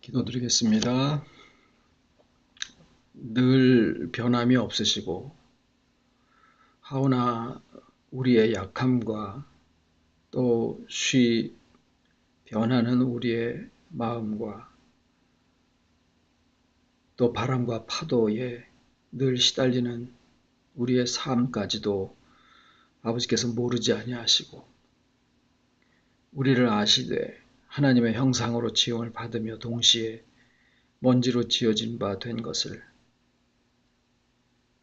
기도드리겠습니다. 늘 변함이 없으시고 하오나 우리의 약함과 또 쉬 변하는 우리의 마음과 또 바람과 파도에 늘 시달리는 우리의 삶까지도 아버지께서 모르지 아니하시고 우리를 아시되 하나님의 형상으로 지음을 받으며 동시에 먼지로 지어진 바 된 것을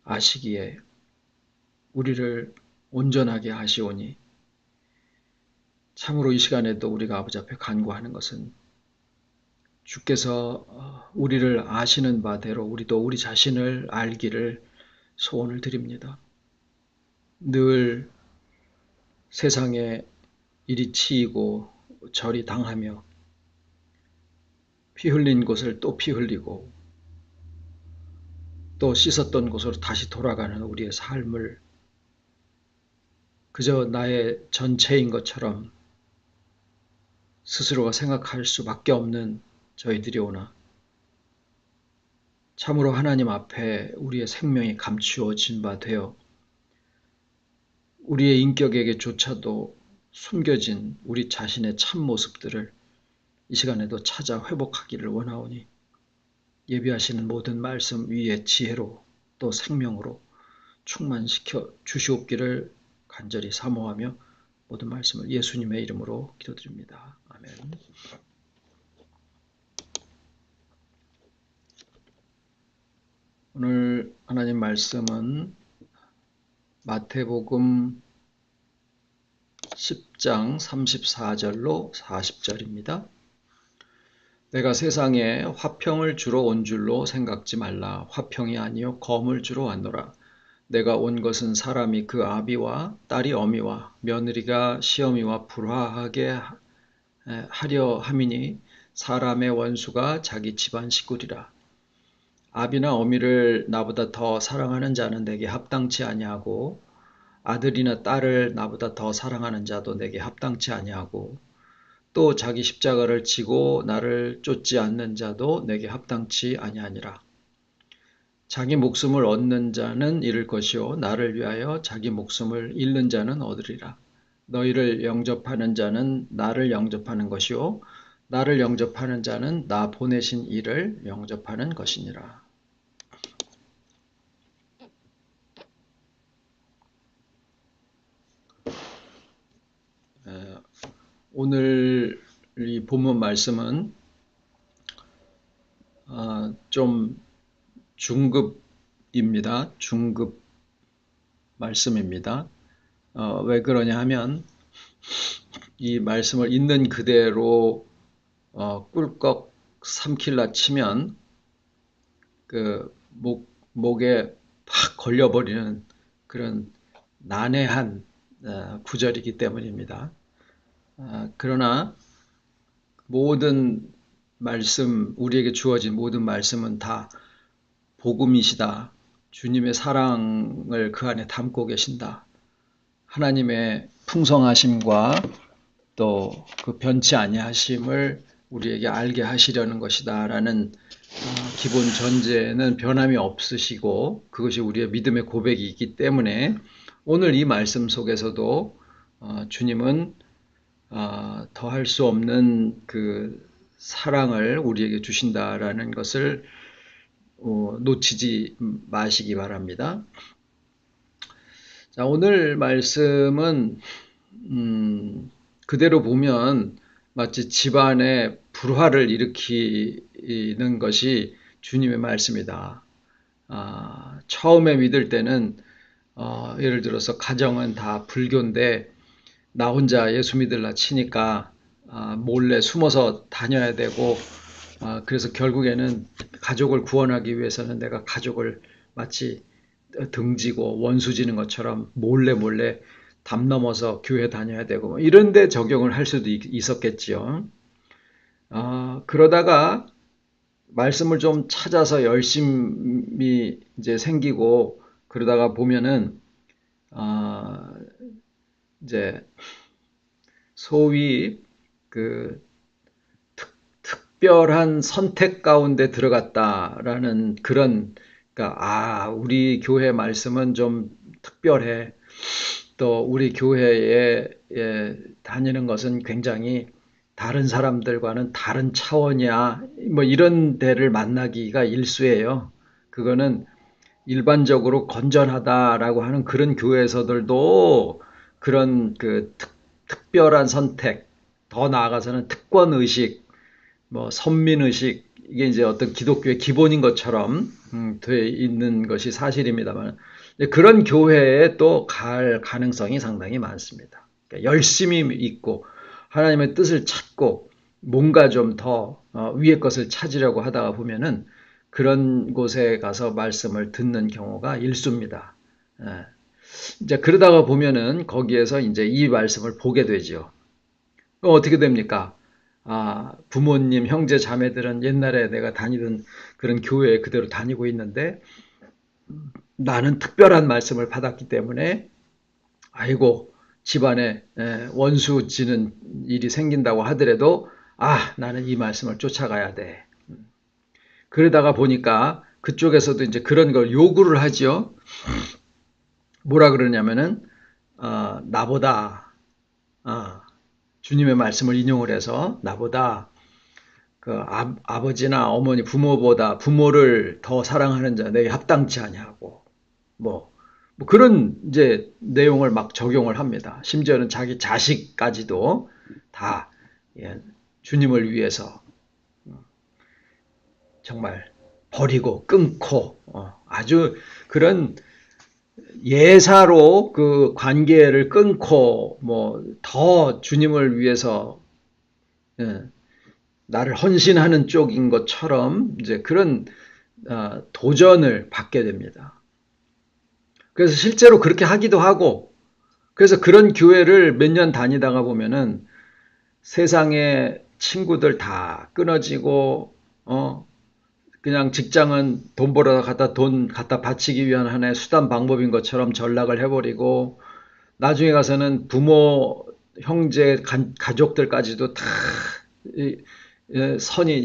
아시기에 우리를 온전하게 하시오니 참으로 이 시간에도 우리가 아버지 앞에 간구하는 것은 주께서 우리를 아시는 바대로 우리도 우리 자신을 알기를 소원을 드립니다. 늘 세상에 이리 치이고 저리 당하며 피 흘린 곳을 또 피 흘리고 또 씻었던 곳으로 다시 돌아가는 우리의 삶을 그저 나의 전체인 것처럼 스스로가 생각할 수밖에 없는 저희들이오나 참으로 하나님 앞에 우리의 생명이 감추어진 바 되어 우리의 인격에게조차도 숨겨진 우리 자신의 참모습들을 이 시간에도 찾아 회복하기를 원하오니 예비하시는 모든 말씀 위에 지혜로 또 생명으로 충만시켜 주시옵기를 간절히 사모하며 모든 말씀을 예수님의 이름으로 기도드립니다. 아멘. 오늘 하나님 말씀은 마태복음 10장 34절로 40절입니다. 내가 세상에 화평을 주러 온 줄로 생각지 말라. 화평이 아니요 검을 주러 왔노라. 내가 온 것은 사람이 그 아비와 딸이 어미와 며느리가 시어미와 불화하게 하려 함이니 사람의 원수가 자기 집안 식구리라. 아비나 어미를 나보다 더 사랑하는 자는 내게 합당치 아니하고 아들이나 딸을 나보다 더 사랑하는 자도 내게 합당치 아니하고 또 자기 십자가를 지고 나를 쫓지 않는 자도 내게 합당치 아니하니라. 자기 목숨을 얻는 자는 잃을 것이요 나를 위하여 자기 목숨을 잃는 자는 얻으리라. 너희를 영접하는 자는 나를 영접하는 것이요 나를 영접하는 자는 나 보내신 이를 영접하는 것이니라. 오늘 이 본문 말씀은 좀 중급입니다. 중급 말씀입니다. 왜 그러냐 하면 이 말씀을 있는 그대로 꿀꺽 삼킬라 치면 그 목에 팍 걸려버리는 그런 난해한 구절이기 때문입니다. 그러나 모든 말씀, 우리에게 주어진 모든 말씀은 다 복음이시다. 주님의 사랑을 그 안에 담고 계신다. 하나님의 풍성하심과 또 그 변치 아니하심을 우리에게 알게 하시려는 것이다 라는 기본 전제는 변함이 없으시고 그것이 우리의 믿음의 고백이 있기 때문에 오늘 이 말씀 속에서도 주님은 더할 수 없는 그 사랑을 우리에게 주신다라는 것을 놓치지 마시기 바랍니다. 자, 오늘 말씀은 그대로 보면 마치 집안에 불화를 일으키는 것이 주님의 말씀이다. 처음에 믿을 때는 예를 들어서 가정은 다 불교인데 나 혼자 예수 믿을라 치니까 몰래 숨어서 다녀야 되고 그래서 결국에는 가족을 구원하기 위해서는 내가 가족을 마치 등지고 원수 지는 것처럼 몰래 담 넘어서 교회 다녀야 되고 뭐 이런 데 적용을 할 수도 있었겠지요. 그러다가 말씀을 좀 찾아서 열심히 이제 생기고 그러다가 보면은 이제 소위 그 특별한 선택 가운데 들어갔다라는 그런, 그러니까 우리 교회 말씀은 좀 특별해. 또 우리 교회에 다니는 것은 굉장히 다른 사람들과는 다른 차원이야. 뭐 이런 데를 만나기가 일쑤예요. 그거는 일반적으로 건전하다라고 하는 그런 교회에서들도 그런 그 특별한 선택, 더 나아가서는 특권 의식, 뭐 선민 의식, 이게 이제 어떤 기독교의 기본인 것처럼 돼 있는 것이 사실입니다만, 그런 교회에 또 갈 가능성이 상당히 많습니다. 그러니까 열심히 있고 하나님의 뜻을 찾고 뭔가 좀 더 위의 것을 찾으려고 하다가 보면은 그런 곳에 가서 말씀을 듣는 경우가 일수입니다. 예. 이제 그러다가 보면은 거기에서 이제 이 말씀을 보게 되죠. 그럼 어떻게 됩니까? 부모님, 형제, 자매들은 옛날에 내가 다니던 그런 교회에 그대로 다니고 있는데 나는 특별한 말씀을 받았기 때문에 아이고 집안에 원수 지는 일이 생긴다고 하더라도 나는 이 말씀을 쫓아가야 돼. 그러다가 보니까 그쪽에서도 이제 그런 걸 요구를 하죠. 뭐라 그러냐면은 나보다 주님의 말씀을 인용을 해서 나보다 그 아버지나 어머니 부모보다 부모를 더 사랑하는 자 내게 합당치 아니하고 뭐 그런 이제 내용을 막 적용을 합니다. 심지어는 자기 자식까지도 다 주님을 위해서 정말 버리고 끊고 아주 그런 예사로 그 관계를 끊고 뭐 더 주님을 위해서 나를 헌신하는 쪽인 것처럼 이제 그런 도전을 받게 됩니다. 그래서 실제로 그렇게 하기도 하고, 그래서 그런 교회를 몇 년 다니다가 보면은 세상에 친구들 다 끊어지고 그냥 직장은 돈 벌어 갖다 돈 갖다 바치기 위한 하나의 수단 방법인 것처럼 전락을 해버리고 나중에 가서는 부모, 형제, 가족들까지도 다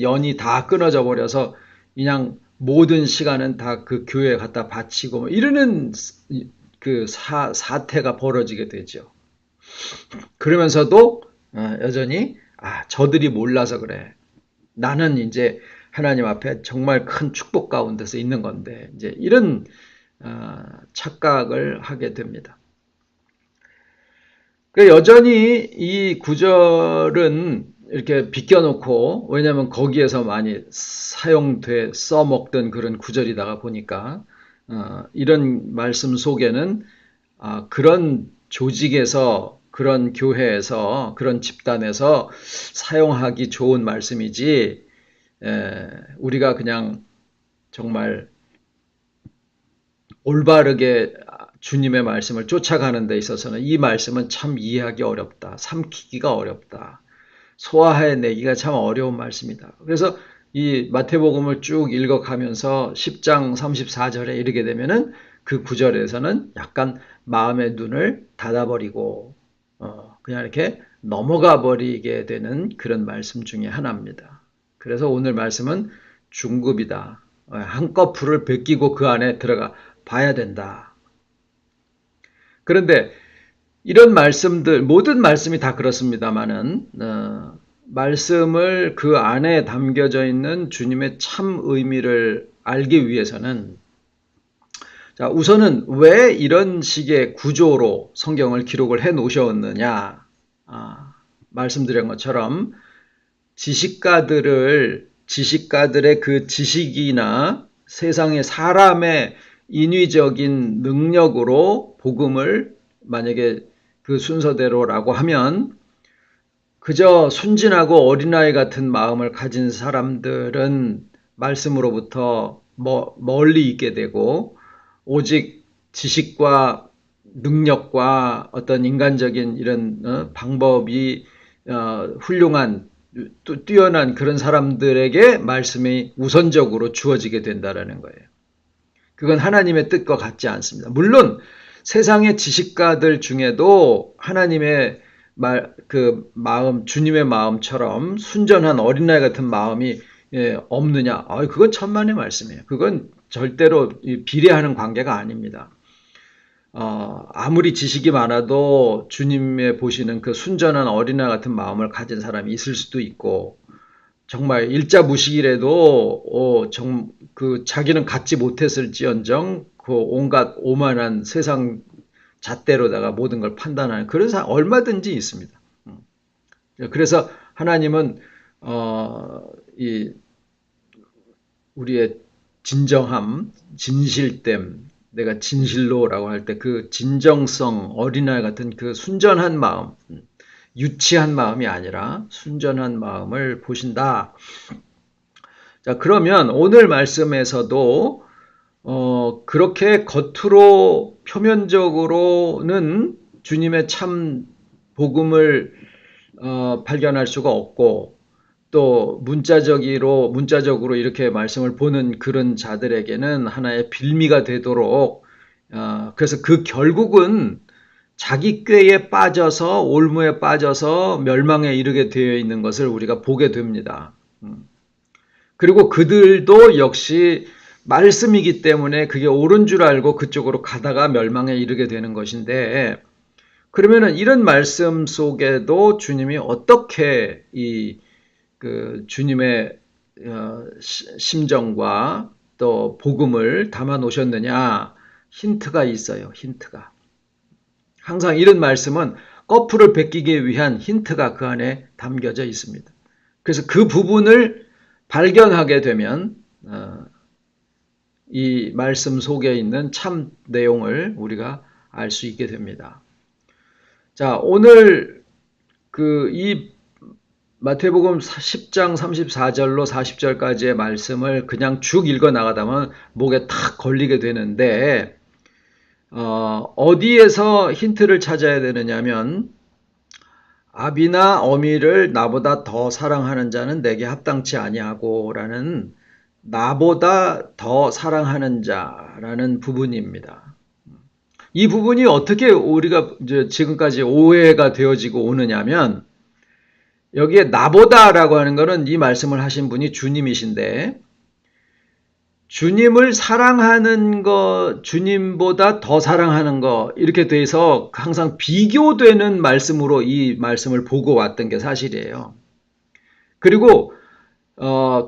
연이 다 끊어져 버려서 그냥 모든 시간은 다 그 교회에 갖다 바치고 뭐 이러는 그 사태가 벌어지게 되죠. 그러면서도 여전히 저들이 몰라서 그래. 나는 이제 하나님 앞에 정말 큰 축복 가운데서 있는 건데 이제 이런 착각을 하게 됩니다. 여전히 이 구절은 이렇게 비껴놓고, 왜냐하면 거기에서 많이 써먹던 그런 구절이다가 보니까 이런 말씀 속에는 그런 조직에서, 그런 교회에서, 그런 집단에서 사용하기 좋은 말씀이지 우리가 그냥 정말 올바르게 주님의 말씀을 쫓아가는 데 있어서는 이 말씀은 참 이해하기 어렵다. 삼키기가 어렵다. 소화해내기가 참 어려운 말씀이다. 그래서 이 마태복음을 쭉 읽어가면서 10장 34절에 이르게 되면은 그 구절에서는 약간 마음의 눈을 닫아버리고 그냥 이렇게 넘어가 버리게 되는 그런 말씀 중에 하나입니다. 그래서 오늘 말씀은 중급이다. 한꺼풀을 벗기고 그 안에 들어가 봐야 된다. 그런데 이런 말씀들, 모든 말씀이 다 그렇습니다만은 말씀을 그 안에 담겨져 있는 주님의 참 의미를 알기 위해서는 우선은 왜 이런 식의 구조로 성경을 기록을 해 놓으셨느냐. 말씀드린 것처럼 지식가들의 그 지식이나 세상의 사람의 인위적인 능력으로 복음을 만약에 그 순서대로라고 하면 그저 순진하고 어린아이 같은 마음을 가진 사람들은 말씀으로부터 멀리 있게 되고 오직 지식과 능력과 어떤 인간적인 이런 방법이 훌륭한 또 뛰어난 그런 사람들에게 말씀이 우선적으로 주어지게 된다는 거예요. 그건 하나님의 뜻과 같지 않습니다. 물론 세상의 지식가들 중에도 하나님의 그 마음, 주님의 마음처럼 순전한 어린아이 같은 마음이 없느냐? 그건 천만의 말씀이에요. 그건 절대로 비례하는 관계가 아닙니다. 아무리 지식이 많아도 주님의 보시는 그 순전한 어린아이 같은 마음을 가진 사람이 있을 수도 있고, 정말 일자무식이라도 그 자기는 갖지 못했을지언정 그 온갖 오만한 세상 잣대로다가 모든 걸 판단하는 그런 사람 얼마든지 있습니다. 그래서 하나님은 이 우리의 진정함, 진실됨, 내가 진실로라고 할 때 그 진정성, 어린아이 같은 그 순전한 마음, 유치한 마음이 아니라 순전한 마음을 보신다. 자, 그러면 오늘 말씀에서도 그렇게 겉으로 표면적으로는 주님의 참 복음을 발견할 수가 없고, 또 문자적으로 이렇게 말씀을 보는 그런 자들에게는 하나의 빌미가 되도록, 그래서 그 결국은 자기 꾀에 빠져서 올무에 빠져서 멸망에 이르게 되어 있는 것을 우리가 보게 됩니다. 그리고 그들도 역시 말씀이기 때문에 그게 옳은 줄 알고 그쪽으로 가다가 멸망에 이르게 되는 것인데, 그러면은 이런 말씀 속에도 주님이 어떻게 그 주님의 심정과 또 복음을 담아 놓으셨느냐, 힌트가 있어요. 힌트가. 항상 이런 말씀은 거풀을 베끼기 위한 힌트가 그 안에 담겨져 있습니다. 그래서 그 부분을 발견하게 되면 이 말씀 속에 있는 참 내용을 우리가 알 수 있게 됩니다. 자, 오늘 이 마태복음 10장 34절로 40절까지의 말씀을 그냥 쭉 읽어 나가다면 목에 탁 걸리게 되는데, 어디에서 힌트를 찾아야 되느냐면, 아비나 어미를 나보다 더 사랑하는 자는 내게 합당치 아니하고 라는, 나보다 더 사랑하는 자라는 부분입니다. 이 부분이 어떻게 우리가 지금까지 오해가 되어지고 오느냐면, 여기에 나보다라고 하는 것은 이 말씀을 하신 분이 주님이신데, 주님을 사랑하는 것, 주님보다 더 사랑하는 것, 이렇게 돼서 항상 비교되는 말씀으로 이 말씀을 보고 왔던 게 사실이에요. 그리고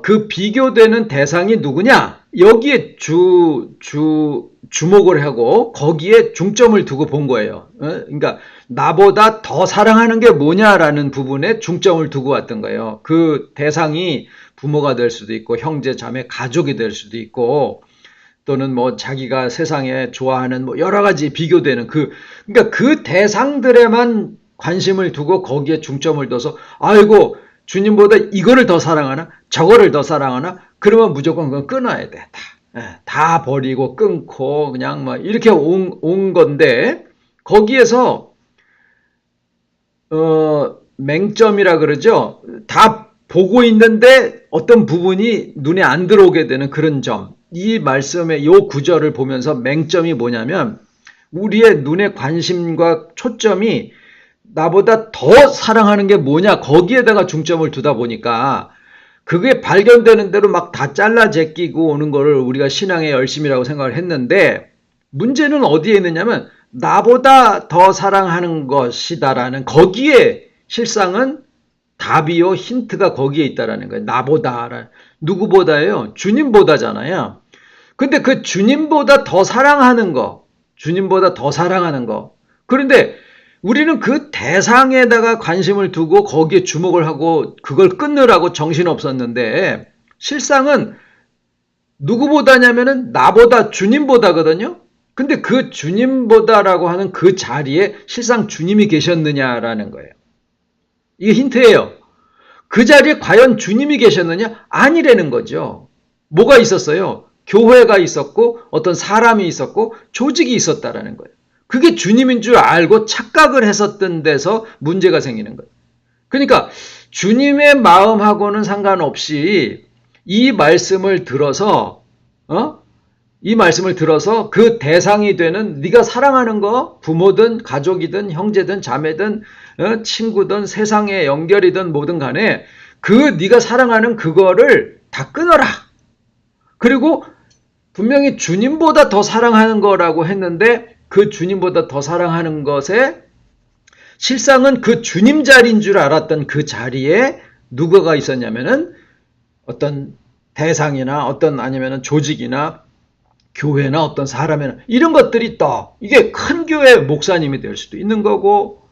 그 비교되는 대상이 누구냐? 여기에 주목을 하고 거기에 중점을 두고 본 거예요. 그러니까 나보다 더 사랑하는 게 뭐냐라는 부분에 중점을 두고 왔던 거예요. 그 대상이 부모가 될 수도 있고 형제 자매 가족이 될 수도 있고, 또는 뭐 자기가 세상에 좋아하는 뭐 여러 가지 비교되는 그러니까 그 대상들에만 관심을 두고 거기에 중점을 둬서, 아이고 주님보다 이거를 더 사랑하나 저거를 더 사랑하나, 그러면 무조건 그건 끊어야 돼. 다 버리고 끊고 그냥 뭐 이렇게 온 건데, 거기에서 맹점이라 그러죠. 다 보고 있는데 어떤 부분이 눈에 안 들어오게 되는 그런 점. 이 말씀의 이 구절을 보면서 맹점이 뭐냐면, 우리의 눈의 관심과 초점이 나보다 더 사랑하는 게 뭐냐, 거기에다가 중점을 두다 보니까 그게 발견되는 대로 막 다 잘라 제끼고 오는 거를 우리가 신앙의 열심이라고 생각을 했는데, 문제는 어디에 있느냐면 나보다 더 사랑하는 것이다라는, 거기에 실상은 답이요 힌트가 거기에 있다라는 거예요. 나보다, 누구보다예요? 주님보다잖아요. 근데 그 주님보다 더 사랑하는 거, 주님보다 더 사랑하는 거, 그런데 우리는 그 대상에다가 관심을 두고 거기에 주목을 하고 그걸 끊느라고 정신없었는데, 실상은 누구보다냐면은 나보다, 주님보다거든요. 근데 그 주님보다라고 하는 그 자리에 실상 주님이 계셨느냐라는 거예요. 이게 힌트예요. 그 자리에 과연 주님이 계셨느냐? 아니라는 거죠. 뭐가 있었어요? 교회가 있었고 어떤 사람이 있었고 조직이 있었다라는 거예요. 그게 주님인 줄 알고 착각을 했었던 데서 문제가 생기는 거예요. 그러니까 주님의 마음하고는 상관없이 이 말씀을 들어서 이 말씀을 들어서 그 대상이 되는 네가 사랑하는 거, 부모든 가족이든 형제든 자매든 친구든 세상의 연결이든 뭐든 간에 그 네가 사랑하는 그거를 다 끊어라. 그리고 분명히 주님보다 더 사랑하는 거라고 했는데 그 주님보다 더 사랑하는 것에 실상은 그 주님 자리인 줄 알았던 그 자리에 누구가 있었냐면은 어떤 대상이나 어떤 아니면은 조직이나 교회나 어떤 사람이나 이런 것들이 또 이게 큰 교회 목사님이 될 수도 있는 거고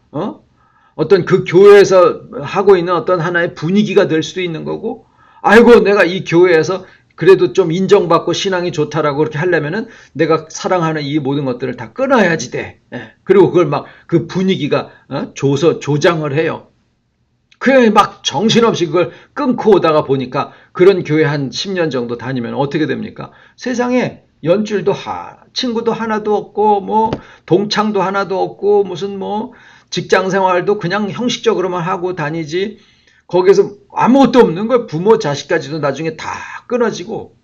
어떤 그 교회에서 하고 있는 어떤 하나의 분위기가 될 수도 있는 거고 아이고 내가 이 교회에서 그래도 좀 인정받고 신앙이 좋다라고 그렇게 하려면은 내가 사랑하는 이 모든 것들을 다 끊어야지 돼. 그리고 그걸 막 그 분위기가 조장을 해요. 그냥 막 정신없이 그걸 끊고 오다가 보니까 그런 교회 한 10년 정도 다니면 어떻게 됩니까? 세상에 연줄도 친구도 하나도 없고 뭐 동창도 하나도 없고 무슨 뭐 직장 생활도 그냥 형식적으로만 하고 다니지 거기서 아무것도 없는 거예요. 부모 자식까지도 나중에 다 끊어지고.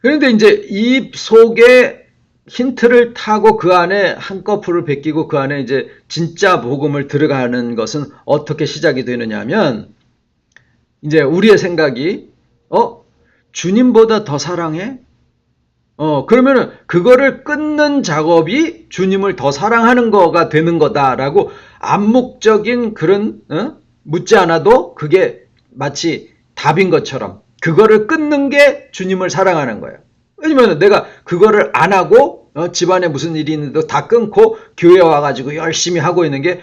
그런데 이제 이 속에 힌트를 타고 그 안에 한꺼풀을 베끼고 그 안에 이제 진짜 복음을 들어가는 것은 어떻게 시작이 되느냐 하면 이제 우리의 생각이 주님보다 더 사랑해? 그러면은 그거를 끊는 작업이 주님을 더 사랑하는 거가 되는 거다라고 암묵적인 그런 묻지 않아도 그게 마치 답인 것처럼 그거를 끊는 게 주님을 사랑하는 거예요. 왜냐면 내가 그거를 안 하고 집안에 무슨 일이 있는데도 다 끊고 교회 와가지고 열심히 하고 있는 게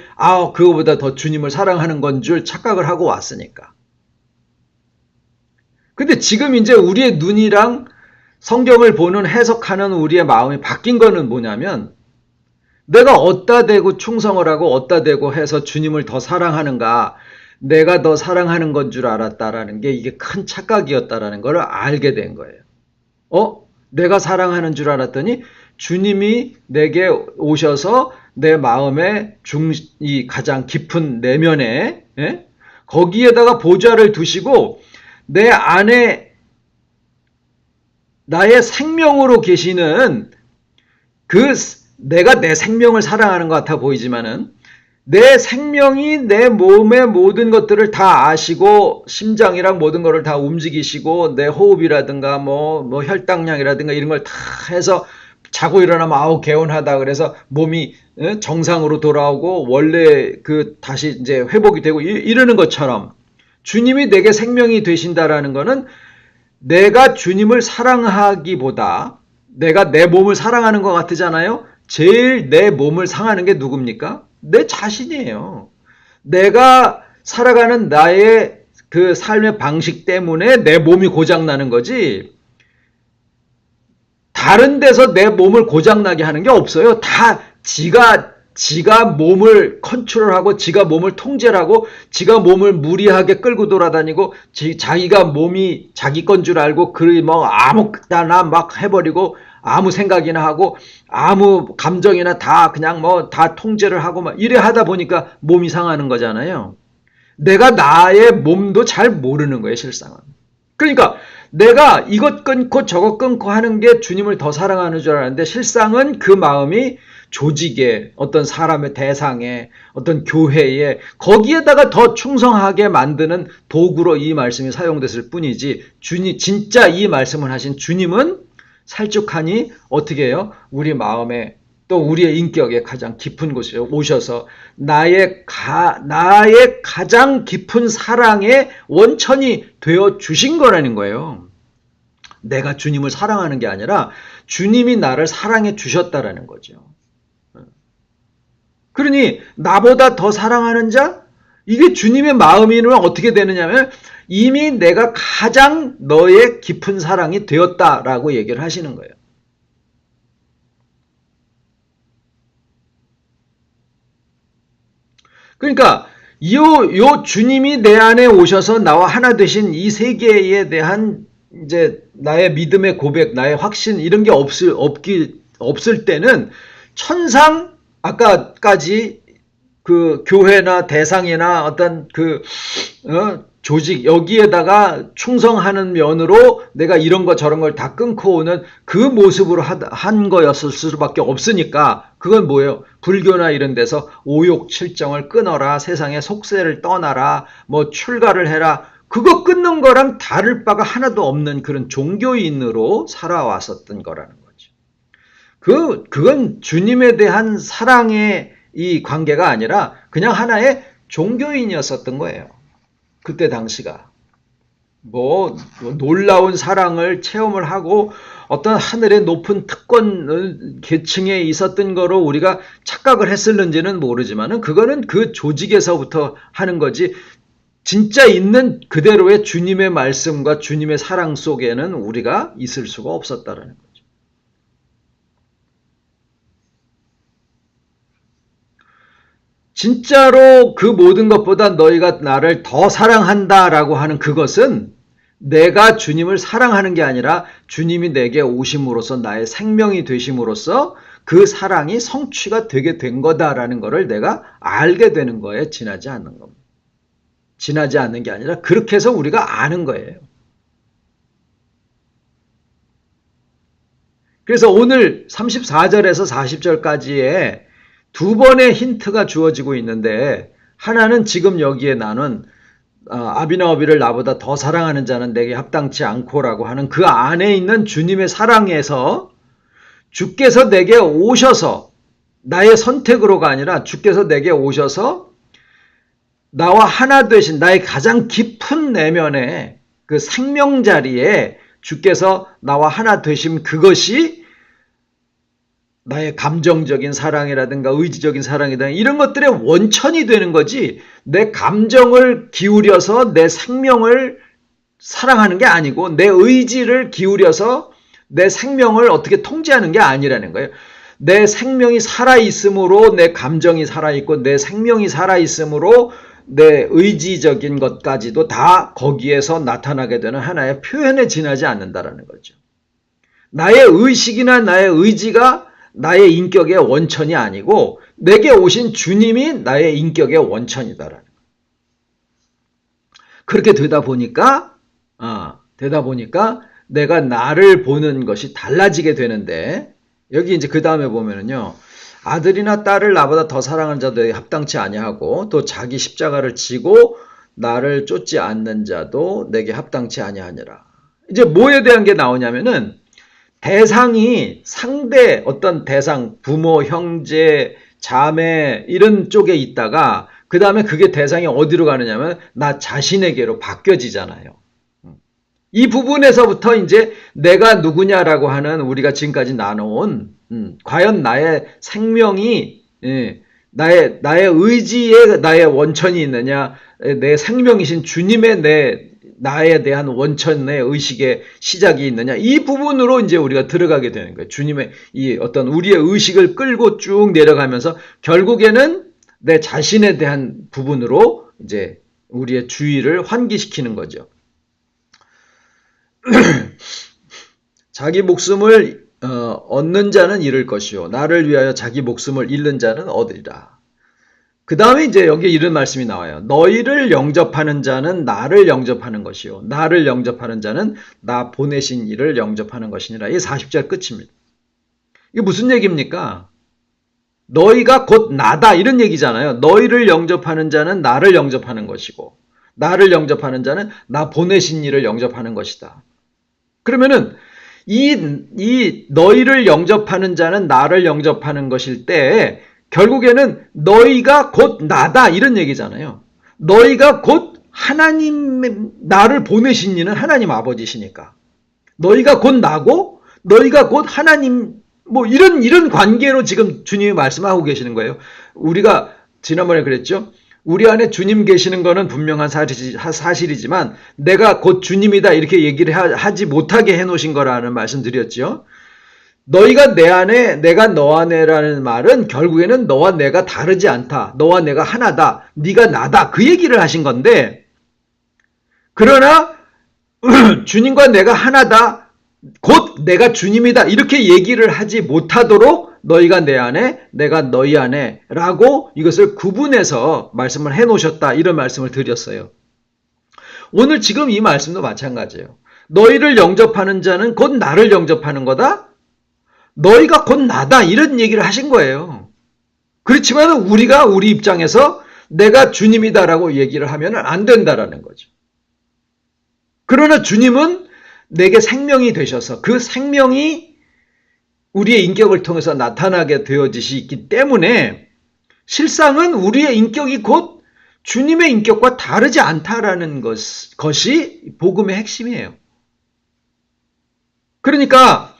그거보다 더 주님을 사랑하는 건 줄 착각을 하고 왔으니까. 근데 지금 이제 우리의 눈이랑 성경을 보는 해석하는 우리의 마음이 바뀐 거는 뭐냐면 내가 어디다 대고 충성을 하고 어디다 대고 해서 주님을 더 사랑하는가 내가 더 사랑하는 건 줄 알았다라는 게 이게 큰 착각이었다라는 걸 알게 된 거예요. 내가 사랑하는 줄 알았더니 주님이 내게 오셔서 내 마음의 이 가장 깊은 내면에 거기에다가 보좌를 두시고 내 안에 나의 생명으로 계시는 내가 내 생명을 사랑하는 것 같아 보이지만은 내 생명이 내 몸의 모든 것들을 다 아시고 심장이랑 모든 것을 다 움직이시고 내 호흡이라든가 뭐 혈당량이라든가 이런 걸 다 해서 자고 일어나면 개운하다 그래서 몸이 정상으로 돌아오고 원래 다시 이제 회복이 되고 이러는 것처럼 주님이 내게 생명이 되신다라는 거는 내가 주님을 사랑하기보다 내가 내 몸을 사랑하는 것 같으잖아요. 제일 내 몸을 상하는 게 누굽니까? 내 자신이에요. 내가 살아가는 나의 그 삶의 방식 때문에 내 몸이 고장나는 거지 다른 데서 내 몸을 고장나게 하는 게 없어요. 다 지가 몸을 컨트롤하고 지가 몸을 통제하고 지가 몸을 무리하게 끌고 돌아다니고 자기가 몸이 자기 건 줄 알고 아무나 막 해버리고 아무 생각이나 하고 아무 감정이나 다 그냥 다 통제를 하고 막 이래 하다 보니까 몸이 상하는 거잖아요. 내가 나의 몸도 잘 모르는 거예요, 실상은. 그러니까 내가 이것 끊고 저것 끊고 하는 게 주님을 더 사랑하는 줄 알았는데 실상은 그 마음이 조직에 어떤 사람의 대상에 어떤 교회에 거기에다가 더 충성하게 만드는 도구로 이 말씀이 사용됐을 뿐이지 진짜 이 말씀을 하신 주님은 살쭉하니 어떻게 해요? 우리 마음에 또 우리의 인격의 가장 깊은 곳에 오셔서 나의 가장 깊은 사랑의 원천이 되어 주신 거라는 거예요. 내가 주님을 사랑하는 게 아니라 주님이 나를 사랑해 주셨다라는 거죠. 그러니 나보다 더 사랑하는 자? 이게 주님의 마음이면 어떻게 되느냐면 이미 내가 가장 너의 깊은 사랑이 되었다라고 얘기를 하시는 거예요. 그러니까 요 주님이 내 안에 오셔서 나와 하나 되신 이 세계에 대한 이제 나의 믿음의 고백, 나의 확신 이런 게 없을 때는 천상 아까까지 그 교회나 대상이나 어떤 조직, 여기에다가 충성하는 면으로 내가 이런 거 저런 걸 다 끊고 오는 그 모습으로 한 거였을 수밖에 없으니까 그건 뭐예요? 불교나 이런 데서 오욕 칠정을 끊어라, 세상의 속세를 떠나라, 뭐 출가를 해라, 그거 끊는 거랑 다를 바가 하나도 없는 그런 종교인으로 살아왔었던 거라는 거죠. 그건 주님에 대한 사랑의 이 관계가 아니라 그냥 하나의 종교인이었었던 거예요. 그때 당시가. 뭐 놀라운 사랑을 체험을 하고 어떤 하늘의 높은 특권 계층에 있었던 거로 우리가 착각을 했을는지는 모르지만은 그거는 그 조직에서부터 하는 거지, 진짜 있는 그대로의 주님의 말씀과 주님의 사랑 속에는 우리가 있을 수가 없었다라는 거죠. 진짜로 그 모든 것보다 너희가 나를 더 사랑한다라고 하는 그것은 내가 주님을 사랑하는 게 아니라 주님이 내게 오심으로써 나의 생명이 되심으로써 그 사랑이 성취가 되게 된 거다라는 것을 내가 알게 되는 거에 지나지 않는 겁니다. 지나지 않는 게 아니라 그렇게 해서 우리가 아는 거예요. 그래서 오늘 34절에서 40절까지의 두 번의 힌트가 주어지고 있는데, 하나는 지금 여기에 나는 아비나오비를 나보다 더 사랑하는 자는 내게 합당치 않고라고 하는 그 안에 있는 주님의 사랑에서 주께서 내게 오셔서, 나의 선택으로가 아니라 주께서 내게 오셔서 나와 하나 되신 나의 가장 깊은 내면의 그 생명 자리에 주께서 나와 하나 되심, 그것이 나의 감정적인 사랑이라든가 의지적인 사랑이라든가 이런 것들의 원천이 되는 거지, 내 감정을 기울여서 내 생명을 사랑하는 게 아니고 내 의지를 기울여서 내 생명을 어떻게 통제하는 게 아니라는 거예요. 내 생명이 살아있으므로 내 감정이 살아있고, 내 생명이 살아있으므로 내 의지적인 것까지도 다 거기에서 나타나게 되는 하나의 표현에 지나지 않는다라는 거죠. 나의 의식이나 나의 의지가 나의 인격의 원천이 아니고 내게 오신 주님이 나의 인격의 원천이다라는 거예요. 그렇게 되다 보니까 내가 나를 보는 것이 달라지게 되는데, 여기 이제 그 다음에 보면은요, 아들이나 딸을 나보다 더 사랑하는 자도 합당치 아니하고 또 자기 십자가를 지고 나를 쫓지 않는 자도 내게 합당치 아니하니라. 이제 뭐에 대한 게 나오냐면은 대상이 상대 어떤 대상, 부모, 형제, 자매 이런 쪽에 있다가 그 다음에 그게 대상이 어디로 가느냐면 나 자신에게로 바뀌어지잖아요. 이 부분에서부터 이제 내가 누구냐라고 하는 우리가 지금까지 나눠온 과연 나의 생명이 나의 의지에 나의 원천이 있느냐, 내 생명이신 주님의 나에 대한 원천의 의식의 시작이 있느냐, 이 부분으로 이제 우리가 들어가게 되는 거예요. 주님의 이 어떤 우리의 의식을 끌고 쭉 내려가면서 결국에는 내 자신에 대한 부분으로 이제 우리의 주의를 환기시키는 거죠. 자기 목숨을 얻는 자는 잃을 것이요 나를 위하여 자기 목숨을 잃는 자는 얻으리라. 그 다음에 이제 여기 이런 말씀이 나와요. 너희를 영접하는 자는 나를 영접하는 것이요 나를 영접하는 자는 나 보내신 이를 영접하는 것이니라. 이게 40절 끝입니다. 이게 무슨 얘기입니까? 너희가 곧 나다 이런 얘기잖아요. 너희를 영접하는 자는 나를 영접하는 것이고 나를 영접하는 자는 나 보내신 이를 영접하는 것이다. 그러면은 이 너희를 영접하는 자는 나를 영접하는 것일 때 결국에는 너희가 곧 나다 이런 얘기잖아요. 너희가 곧 하나님, 나를 보내신 이는 하나님 아버지시니까 너희가 곧 나고 너희가 곧 하나님, 뭐 이런 관계로 지금 주님이 말씀하고 계시는 거예요. 우리가 지난번에 그랬죠. 우리 안에 주님 계시는 거는 분명한 사실이지만 내가 곧 주님이다 이렇게 얘기를 하지 못하게 해놓으신 거라는 말씀 드렸죠. 너희가 내 안에 내가 너 안에라는 말은 결국에는 너와 내가 다르지 않다. 너와 내가 하나다. 네가 나다. 그 얘기를 하신 건데, 그러나 주님과 내가 하나다. 곧 내가 주님이다. 이렇게 얘기를 하지 못하도록 너희가 내 안에 내가 너희 안에 라고 이것을 구분해서 말씀을 해놓으셨다. 이런 말씀을 드렸어요. 오늘 지금 이 말씀도 마찬가지예요. 너희를 영접하는 자는 곧 나를 영접하는 거다. 너희가 곧 나다. 이런 얘기를 하신 거예요. 그렇지만 우리가 우리 입장에서 내가 주님이다라고 얘기를 하면 안 된다라는 거죠. 그러나 주님은 내게 생명이 되셔서 그 생명이 우리의 인격을 통해서 나타나게 되어지기 때문에 실상은 우리의 인격이 곧 주님의 인격과 다르지 않다라는 것이 복음의 핵심이에요. 그러니까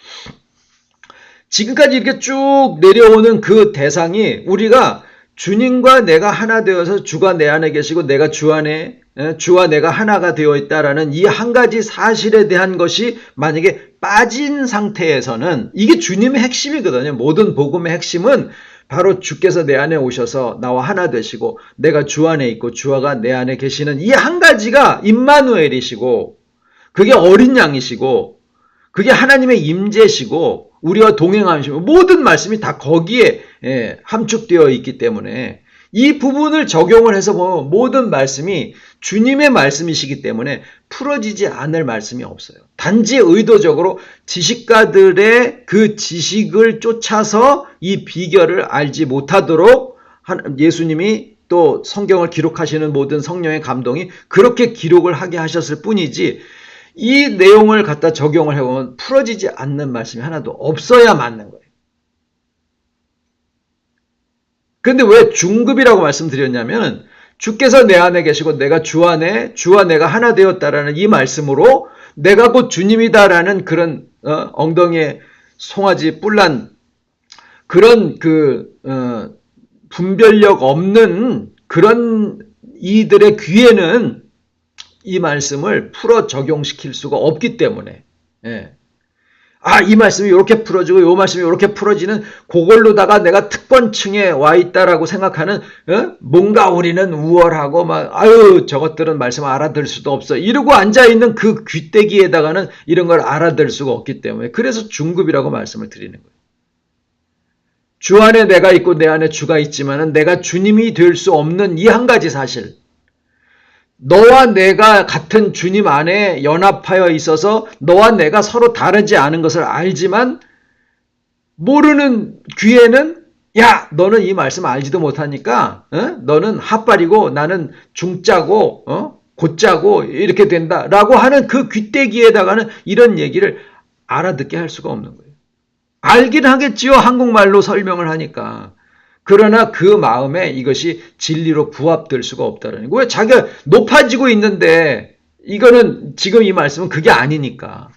지금까지 이렇게 쭉 내려오는 그 대상이 우리가 주님과 내가 하나 되어서 주가 내 안에 계시고 내가 주 안에 주와 내가 하나가 되어 있다라는 이 한 가지 사실에 대한 것이 만약에 빠진 상태에서는 이게 주님의 핵심이거든요. 모든 복음의 핵심은 바로 주께서 내 안에 오셔서 나와 하나 되시고 내가 주 안에 있고 주가 내 안에 계시는 이 한 가지가 임마누엘이시고 그게 어린 양이시고 그게 하나님의 임재시고 우리와 동행하시고 모든 말씀이 다 거기에 함축되어 있기 때문에 이 부분을 적용을 해서 보면 모든 말씀이 주님의 말씀이시기 때문에 풀어지지 않을 말씀이 없어요. 단지 의도적으로 지식가들의 그 지식을 쫓아서 이 비결을 알지 못하도록 예수님이 또 성경을 기록하시는 모든 성령의 감동이 그렇게 기록을 하게 하셨을 뿐이지 이 내용을 갖다 적용을 해보면 풀어지지 않는 말씀이 하나도 없어야 맞는 거예요. 그런데 왜 중급이라고 말씀드렸냐면 주께서 내 안에 계시고 내가 주 안에 주와 내가 하나 되었다라는 이 말씀으로 내가 곧 주님이다라는 그런 엉덩이에 송아지 뿔난 그런 분별력 없는 그런 이들의 귀에는 이 말씀을 풀어 적용시킬 수가 없기 때문에 이 말씀이 이렇게 풀어지고 이 말씀이 이렇게 풀어지는 그걸로다가 내가 특권층에 와 있다라고 생각하는 뭔가 우리는 우월하고 저것들은 말씀 알아들 수도 없어 이러고 앉아있는 그 귀때기에다가는 이런 걸 알아들 수가 없기 때문에 그래서 중급이라고 말씀을 드리는 거예요. 주 안에 내가 있고 내 안에 주가 있지만은 내가 주님이 될 수 없는 이 한 가지 사실 너와 내가 같은 주님 안에 연합하여 있어서 너와 내가 서로 다르지 않은 것을 알지만 모르는 귀에는 야 너는 이 말씀 알지도 못하니까 너는 핫발이고 나는 중짜고 곧짜고 이렇게 된다라고 하는 그 귀때기에다가는 이런 얘기를 알아듣게 할 수가 없는 거예요. 알긴 하겠지요. 한국말로 설명을 하니까. 그러나 그 마음에 이것이 진리로 부합될 수가 없다는 거예요. 왜 자기가 높아지고 있는데 이거는 지금 이 말씀은 그게 아니니까.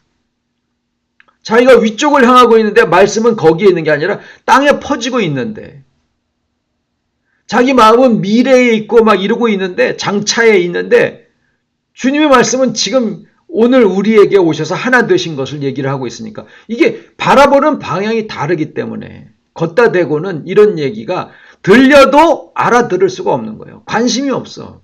자기가 위쪽을 향하고 있는데 말씀은 거기에 있는 게 아니라 땅에 퍼지고 있는데 자기 마음은 미래에 있고 막 이러고 있는데 장차에 있는데 주님의 말씀은 지금 오늘 우리에게 오셔서 하나 되신 것을 얘기를 하고 있으니까 이게 바라보는 방향이 다르기 때문에 걷다 대고는 이런 얘기가 들려도 알아들을 수가 없는 거예요. 관심이 없어.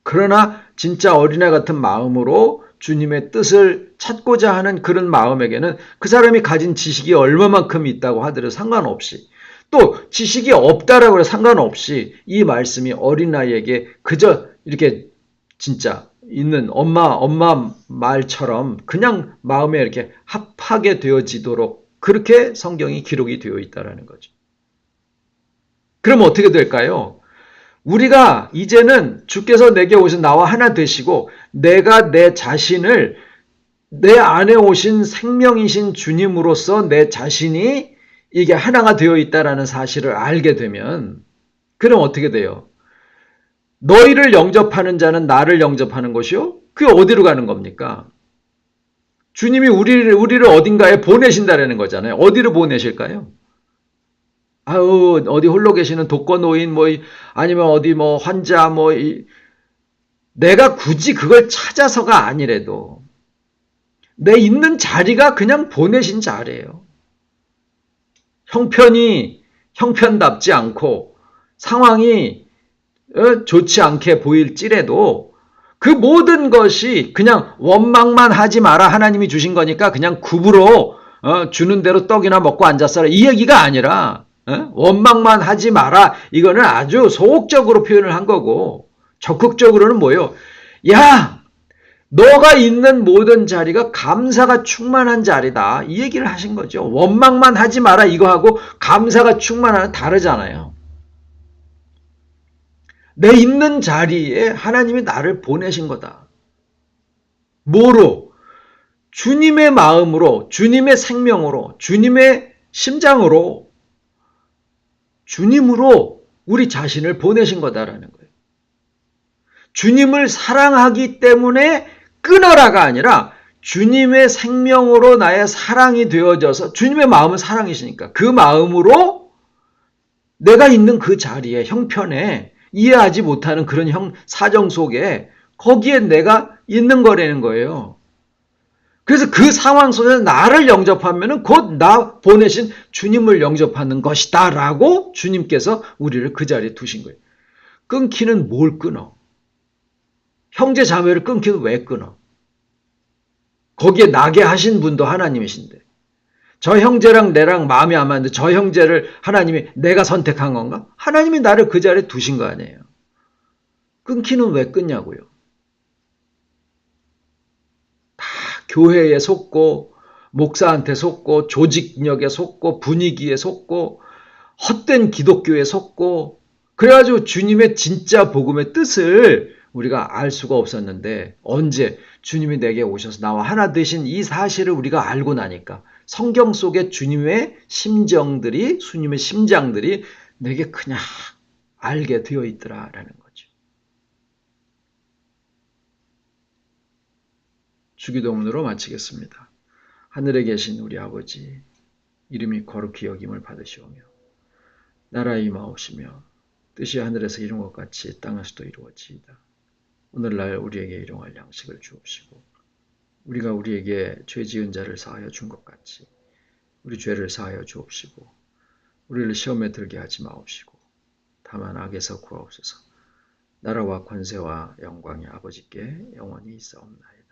그러나 진짜 어린애 같은 마음으로 주님의 뜻을 찾고자 하는 그런 마음에게는 그 사람이 가진 지식이 얼마만큼 있다고 하더라도 상관없이 또 지식이 없다라고 해도 상관없이 이 말씀이 어린아이에게 그저 이렇게 진짜 있는 엄마 말처럼 그냥 마음에 이렇게 합하게 되어지도록 그렇게 성경이 기록이 되어 있다는 거죠. 그럼 어떻게 될까요? 우리가 이제는 주께서 내게 오신 나와 하나 되시고 내가 내 자신을 내 안에 오신 생명이신 주님으로서 내 자신이 이게 하나가 되어 있다는 사실을 알게 되면 그럼 어떻게 돼요? 너희를 영접하는 자는 나를 영접하는 것이요? 그게 어디로 가는 겁니까? 주님이 우리를 어딘가에 보내신다라는 거잖아요. 어디로 보내실까요? 어디 홀로 계시는 독거노인 아니면 어디 환자 내가 굳이 그걸 찾아서가 아니래도 내 있는 자리가 그냥 보내신 자리예요. 형편이 형편답지 않고 상황이 좋지 않게 보일지라도 그 모든 것이 그냥 원망만 하지 마라 하나님이 주신 거니까 그냥 굽으로 주는 대로 떡이나 먹고 앉았어라 이 얘기가 아니라 원망만 하지 마라 이거는 아주 소극적으로 표현을 한 거고 적극적으로는 뭐예요? 야! 너가 있는 모든 자리가 감사가 충만한 자리다. 이 얘기를 하신 거죠. 원망만 하지 마라 이거하고 감사가 충만하는 다르잖아요. 내 있는 자리에 하나님이 나를 보내신 거다. 뭐로? 주님의 마음으로, 주님의 생명으로, 주님의 심장으로, 주님으로 우리 자신을 보내신 거다라는 거예요. 주님을 사랑하기 때문에 끊어라가 아니라 주님의 생명으로 나의 사랑이 되어져서 주님의 마음은 사랑이시니까 그 마음으로 내가 있는 그 자리에 형편에 이해하지 못하는 그런 사정 속에 거기에 내가 있는 거라는 거예요. 그래서 그 상황 속에서 나를 영접하면 곧 나 보내신 주님을 영접하는 것이다 라고 주님께서 우리를 그 자리에 두신 거예요. 끊기는 뭘 끊어? 형제 자매를 끊기는 왜 끊어? 거기에 나게 하신 분도 하나님이신데 저 형제랑 내랑 마음이 안 맞는데 저 형제를 하나님이 내가 선택한 건가? 하나님이 나를 그 자리에 두신 거 아니에요. 끊기는 왜 끊냐고요. 다 교회에 속고 목사한테 속고 조직력에 속고 분위기에 속고 헛된 기독교에 속고 그래가지고 주님의 진짜 복음의 뜻을 우리가 알 수가 없었는데 언제 주님이 내게 오셔서 나와 하나 되신 이 사실을 우리가 알고 나니까 성경 속에 주님의 심정들이 주님의 심장들이 내게 그냥 알게 되어 있더라라는 거죠. 주기도문으로 마치겠습니다. 하늘에 계신 우리 아버지 이름이 거룩히 여김을 받으시오며 나라에 임하오시며 뜻이 하늘에서 이룬 것 같이 땅에서도 이루어지이다. 오늘날 우리에게 일용할 양식을 주옵시고 우리가 우리에게 죄 지은 자를 사하여 준 것 같이 우리 죄를 사하여 주옵시고 우리를 시험에 들게 하지 마옵시고 다만 악에서 구하옵소서. 나라와 권세와 영광이 아버지께 영원히 있사옵나이다.